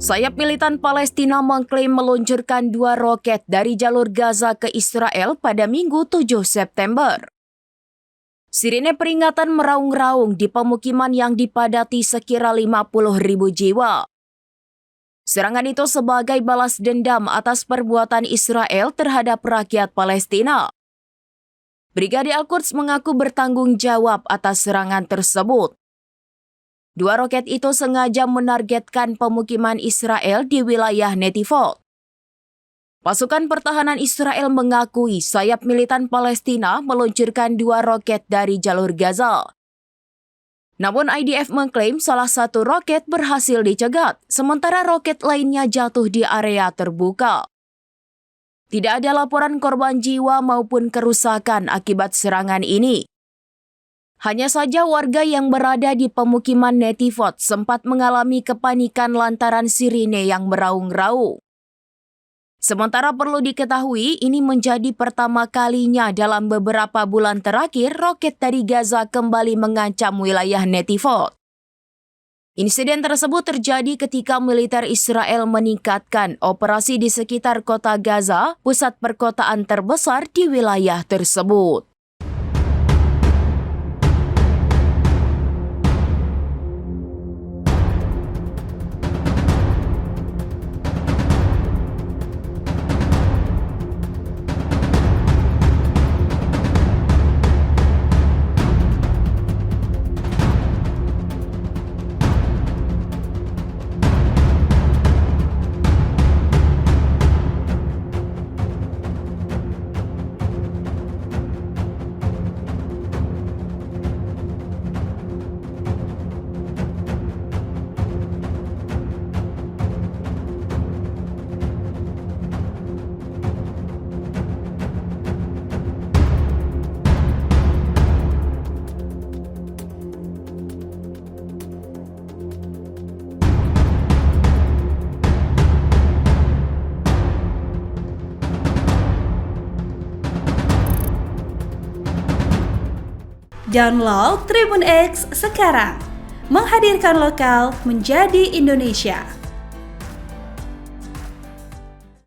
Sayap militan Palestina mengklaim meluncurkan 2 roket dari jalur Gaza ke Israel pada Minggu 7 September. Sirine peringatan meraung-raung di pemukiman yang dipadati sekira 50.000 jiwa. Serangan itu sebagai balas dendam atas perbuatan Israel terhadap rakyat Palestina. Brigadir Al-Quds mengaku bertanggung jawab atas serangan tersebut. 2 roket itu sengaja menargetkan pemukiman Israel di wilayah Netivot. Pasukan pertahanan Israel mengakui sayap militan Palestina meluncurkan 2 roket dari jalur Gaza. Namun IDF mengklaim salah satu roket berhasil dicegat, sementara roket lainnya jatuh di area terbuka. Tidak ada laporan korban jiwa maupun kerusakan akibat serangan ini. Hanya saja warga yang berada di pemukiman Netivot sempat mengalami kepanikan lantaran sirine yang meraung-raung. Sementara perlu diketahui, ini menjadi pertama kalinya dalam beberapa bulan terakhir roket dari Gaza kembali mengancam wilayah Netivot. Insiden tersebut terjadi ketika militer Israel meningkatkan operasi di sekitar kota Gaza, pusat perkotaan terbesar di wilayah tersebut. Download Tribun X sekarang, menghadirkan lokal menjadi Indonesia.